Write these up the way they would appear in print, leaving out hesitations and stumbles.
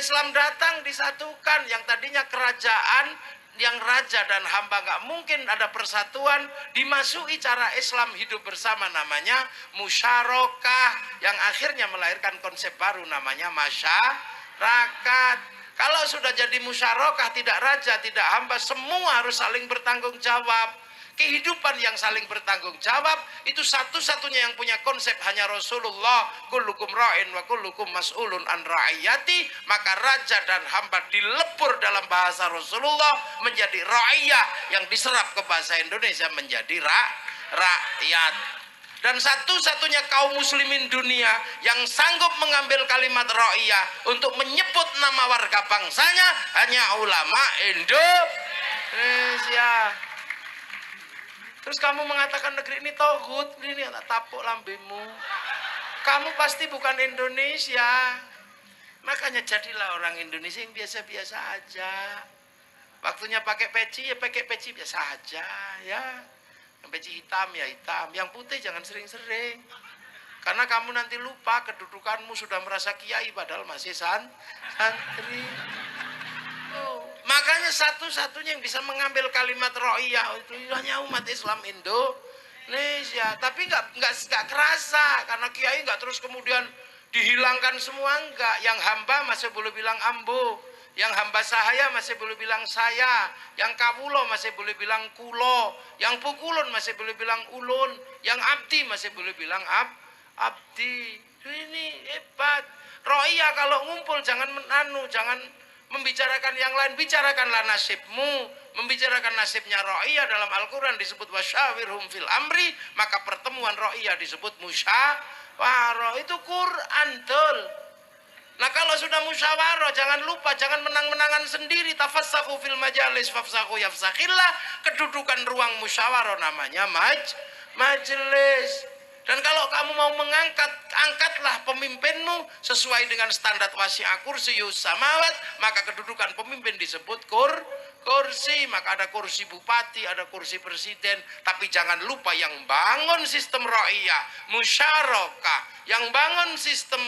Islam datang disatukan. Yang tadinya kerajaan, yang raja dan hamba nggak mungkin ada persatuan, dimasuki cara Islam hidup bersama, namanya musyarakah, yang akhirnya melahirkan konsep baru namanya masyarakat. Kalau sudah jadi musyarakah, tidak raja, tidak hamba, semua harus saling bertanggung jawab. Kehidupan yang saling bertanggung jawab itu satu-satunya yang punya konsep hanya Rasulullah, kullukum ra'in wa kullukum mas'ulun an ra'iyati. Maka raja dan hamba dilebur dalam bahasa Rasulullah menjadi ra'iyah, yang diserap ke bahasa Indonesia menjadi rakyat. Dan satu-satunya kaum muslimin dunia yang sanggup mengambil kalimat ra'iyah untuk menyebut nama warga bangsanya hanya ulama Indonesia. Terus kamu mengatakan negeri ini tauhid, ini tak tapuk lambemu. Kamu pasti bukan Indonesia. Makanya jadilah orang Indonesia yang biasa-biasa aja. Waktunya pakai peci, ya pakai peci biasa aja, ya. Yang peci hitam ya hitam, yang putih jangan sering-sering. Karena kamu nanti lupa kedudukanmu, sudah merasa kiai padahal masih santri. Makanya satu-satunya yang bisa mengambil kalimat ra'iyah itu hanya umat Islam Indonesia. Tapi nggak kerasa, karena kiai nggak terus kemudian dihilangkan semua, enggak. Yang hamba masih boleh bilang ambo, yang hamba sahaya masih boleh bilang saya, yang kawulo masih boleh bilang kulo, yang pukulun masih boleh bilang ulun, yang abdi masih boleh bilang abdi. Ini hebat. Ra'iyah kalau ngumpul jangan jangan membicarakan yang lain, bicarakanlah nasibmu. Membicarakan nasibnya ra'iyah dalam Al-Quran disebut wasyawirhum fil amri, maka pertemuan ra'iyah disebut musyawarah. Itu Quran tol. Nah kalau sudah musyawarah, jangan lupa, jangan menang-menangan sendiri. Tafassahu fil majalis fafsahu yafsakhillah. Kedudukan ruang musyawarah namanya majelis. Dan kalau kamu mau mengangkat, angkatlah pemimpinmu sesuai dengan standar wasi'a kursiyus samawat, maka kedudukan pemimpin disebut kursi. Maka ada kursi bupati, ada kursi presiden. Tapi jangan lupa yang bangun sistem ra'iyah, musyarakah, yang bangun sistem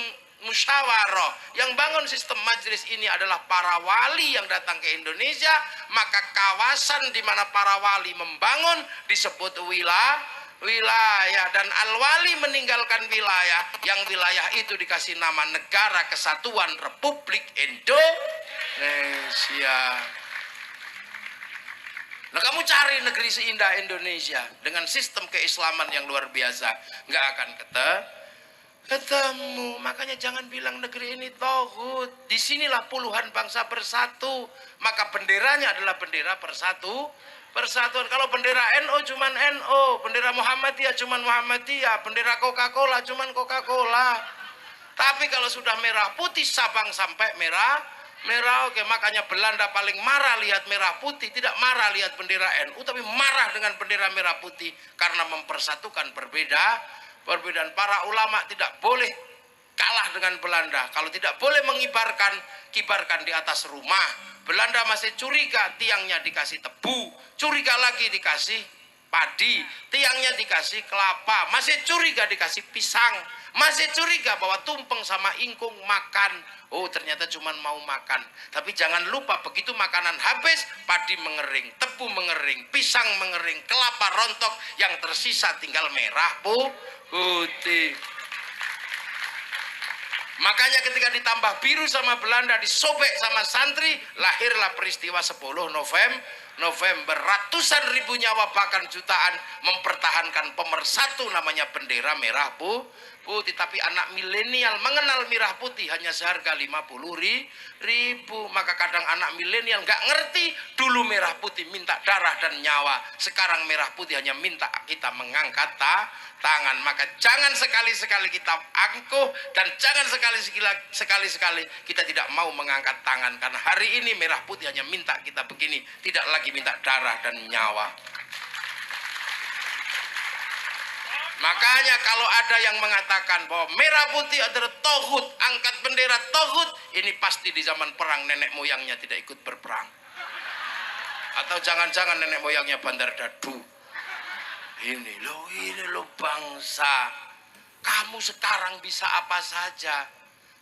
musyawarah, yang bangun sistem majelis ini adalah para wali yang datang ke Indonesia. Maka kawasan di mana para wali membangun disebut wilayah, dan al-wali meninggalkan wilayah, yang wilayah itu dikasih nama Negara Kesatuan Republik Indonesia. Nah kamu cari negeri seindah Indonesia dengan sistem keislaman yang luar biasa, nggak akan ketemu. Makanya jangan bilang negeri ini tauhid. Disinilah puluhan bangsa bersatu, maka benderanya adalah bendera persatuan. Kalau bendera NU cuman NU, bendera Muhammadiyah cuman Muhammadiyah, bendera Coca-Cola cuman Coca-Cola. Tapi kalau sudah merah putih Sabang sampai merah, oke. Makanya Belanda paling marah lihat merah putih, tidak marah lihat bendera NU, tapi marah dengan bendera merah putih karena mempersatukan perbedaan. Para ulama tidak boleh kalah dengan Belanda. Kalau tidak boleh mengibarkan, kibarkan di atas rumah. Belanda masih curiga, tiangnya dikasih tebu, curiga lagi dikasih padi, tiangnya dikasih kelapa, masih curiga dikasih pisang, masih curiga bahwa tumpeng sama ingkung makan. Oh ternyata cuma mau makan. Tapi jangan lupa begitu makanan habis, padi mengering, tebu mengering, pisang mengering, kelapa rontok, yang tersisa tinggal merah putih. Makanya ketika ditambah biru sama Belanda, disobek sama santri, lahirlah peristiwa 10 November. Ratusan ribu nyawa bahkan jutaan mempertahankan pemersatu namanya bendera merah putih. Tapi anak milenial mengenal merah putih hanya seharga 50.000. Maka kadang anak milenial nggak ngerti, dulu merah putih minta darah dan nyawa, sekarang merah putih hanya minta kita mengangkat tangan. Maka jangan sekali-sekali kita angkuh, dan jangan sekali-sekali kita tidak mau mengangkat tangan, karena hari ini merah putih hanya minta kita begini, tidak lagi minta darah dan nyawa. Makanya kalau ada yang mengatakan bahwa merah putih adalah tauhid, angkat bendera tauhid, ini pasti di zaman perang nenek moyangnya tidak ikut berperang, atau jangan-jangan nenek moyangnya bandar dadu. Ini loh bangsa, kamu sekarang bisa apa saja.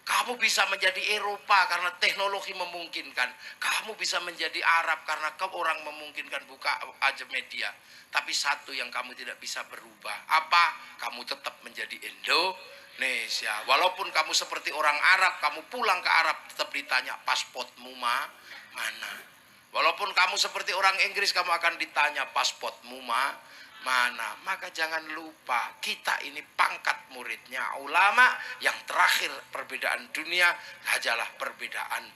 Kamu bisa menjadi Eropa karena teknologi memungkinkan. Kamu bisa menjadi Arab karena orang memungkinkan, buka aja media. Tapi satu yang kamu tidak bisa berubah. Apa? Kamu tetap menjadi Indonesia. Walaupun kamu seperti orang Arab, kamu pulang ke Arab tetap ditanya pasportmu mana. Walaupun kamu seperti orang Inggris, kamu akan ditanya pasportmu mana. Maka jangan lupa, kita ini pangkat muridnya ulama. Yang terakhir perbedaan dunia hanyalah perbedaan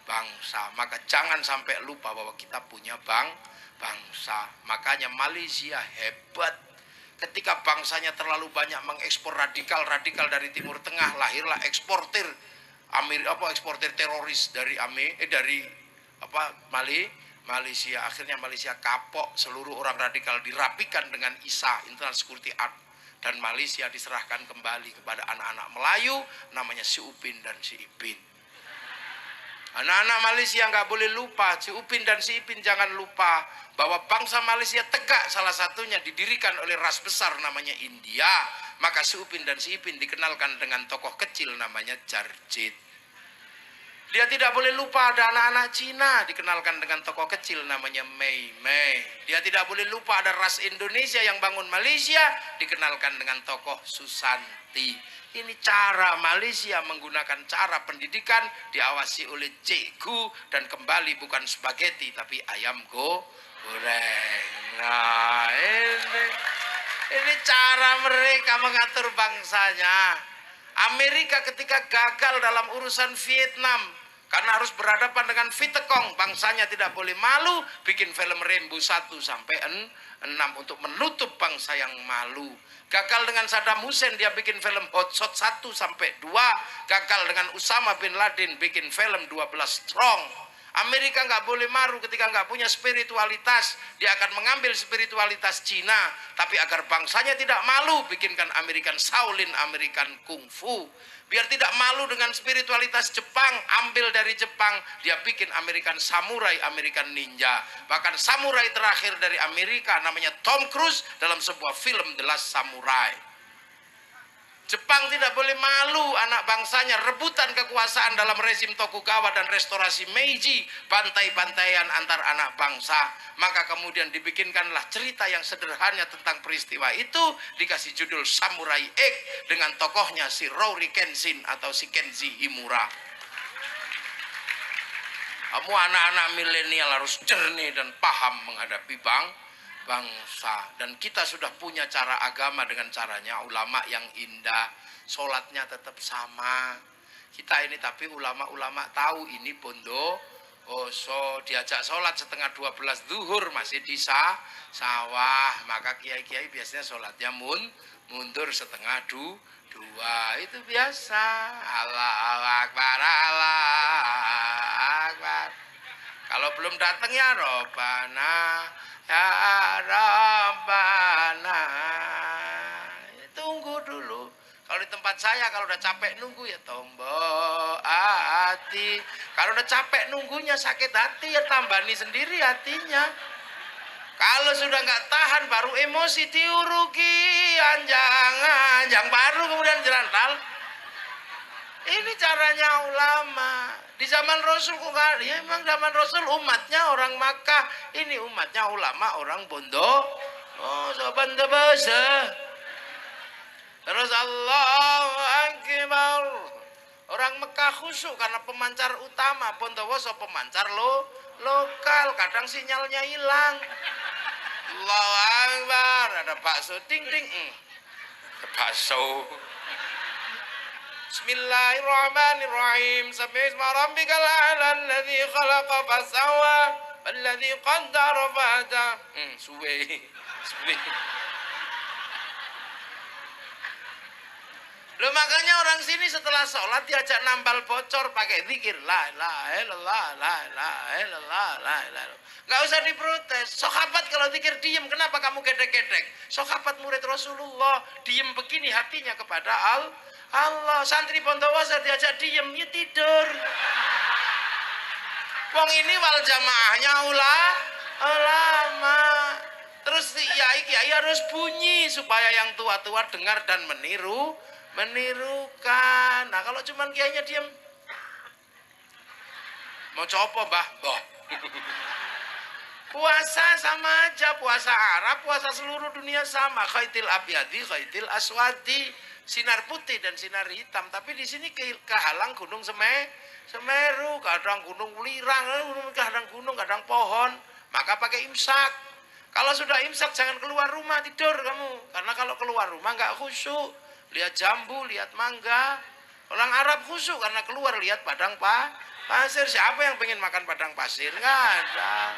bangsa. Maka jangan sampai lupa bahwa kita punya bangsa. Makanya Malaysia hebat. Ketika bangsanya terlalu banyak mengekspor radikal dari Timur Tengah, lahirlah eksportir eksportir teroris dari Malaysia. Akhirnya Malaysia kapok, seluruh orang radikal dirapikan dengan ISA, International Security Act, dan Malaysia diserahkan kembali kepada anak-anak Melayu namanya si Upin dan si Ipin. Anak-anak Malaysia nggak boleh lupa, si Upin dan si Ipin jangan lupa bahwa bangsa Malaysia tegak, salah satunya didirikan oleh ras besar namanya India. Maka si Upin dan si Ipin dikenalkan dengan tokoh kecil namanya Jarjit. Dia tidak boleh lupa ada anak-anak Cina dikenalkan dengan tokoh kecil namanya Mei Mei. Dia tidak boleh lupa ada ras Indonesia yang bangun Malaysia dikenalkan dengan tokoh Susanti. Ini cara Malaysia menggunakan cara pendidikan diawasi oleh cikgu dan kembali bukan spaghetti tapi ayam goreng. Nah, ini cara mereka mengatur bangsanya. Amerika ketika gagal dalam urusan Vietnam karena harus berhadapan dengan Vietcong, bangsanya tidak boleh malu, bikin film Rainbow 1 sampai 6 untuk menutup bangsa yang malu. Gagal dengan Saddam Hussein, dia bikin film Hot Shot 1 sampai 2. Gagal dengan Usama bin Laden, bikin film 12 Strong. Amerika nggak boleh malu ketika nggak punya spiritualitas. Dia akan mengambil spiritualitas Cina, tapi agar bangsanya tidak malu, bikinkan American Shaolin, American Kung Fu. Biar tidak malu dengan spiritualitas Jepang, ambil dari Jepang, dia bikin American Samurai, American Ninja. Bahkan samurai terakhir dari Amerika namanya Tom Cruise dalam sebuah film The Last Samurai. Jepang tidak boleh malu anak bangsanya rebutan kekuasaan dalam rezim Tokugawa dan restorasi Meiji, bantai-bantaian antar anak bangsa. Maka kemudian dibikinkanlah cerita yang sederhana tentang peristiwa itu, dikasih judul Samurai X dengan tokohnya si Rory Kenshin atau si Kenji Himura. Kamu anak-anak milenial harus jernih dan paham menghadapi bangsa. Dan kita sudah punya cara agama dengan caranya ulama yang indah, sholatnya tetap sama. Kita ini tapi ulama-ulama tahu ini diajak sholat setengah 12 zuhur masih di sawah. Maka kiai-kiai biasanya sholatnya mundur setengah 2. Itu biasa. Allahu Akbar, Allahu Akbar. Kalau belum datang ya Robbana, ya Rabbana. Tunggu dulu. Kalau di tempat saya, kalau udah capek nunggu ya tombol hati. Kalau udah capek nunggunya sakit hati ya tambani sendiri hatinya. Kalau sudah nggak tahan baru emosi diurugi, anjang baru kemudian jelantal. Ini caranya ulama. Di zaman Rasul kan, ya memang zaman Rasul umatnya orang Makkah, ini umatnya ulama orang Bondo. Oh, sopan bahasa. Terus Allahu Akbar. Orang Mekah khusyuk karena pemancar utama, Bondowoso pemancar lokal, kadang sinyalnya hilang. Allahu Akbar, ada bakso ding ding. Bakso. Bismillahirrahmanirrahim. Sabbihisma rabbikal a'la alladzi khalaqa fasawwa walladzi qaddara fahada. Suwe. Loh, makanya orang sini setelah sholat diajak nambal bocor pakai zikir la ilaha illallah, la ilaha illallah, la ilaha. Enggak usah diprotes. Sahabat kalau zikir diem, kenapa kamu gedek-gedek? Sahabat murid Rasulullah diem begini hatinya kepada Allah. Santri Bondowoso diajak diem, ya tidur. Wong ini wal jamaahnya ulama. Terus kiai harus bunyi supaya yang tua-tua dengar dan meniru. Menirukan. Nah kalau cuman kiainya diam, mau copo mbah? Boh. Puasa sama aja, puasa Arab, puasa seluruh dunia sama. Khaitil abyadi, khaitil aswadi, sinar putih dan sinar hitam. Tapi di sini kehalang gunung Semeru, kadang gunung Welirang, kadang gunung, kadang pohon. Maka pakai imsak. Kalau sudah imsak jangan keluar rumah, tidur kamu. Karena kalau keluar rumah nggak khusyuk. Lihat jambu, lihat mangga. Orang Arab khusyuk karena keluar lihat padang pasir. Siapa yang pengen makan padang pasir? Nggak ada.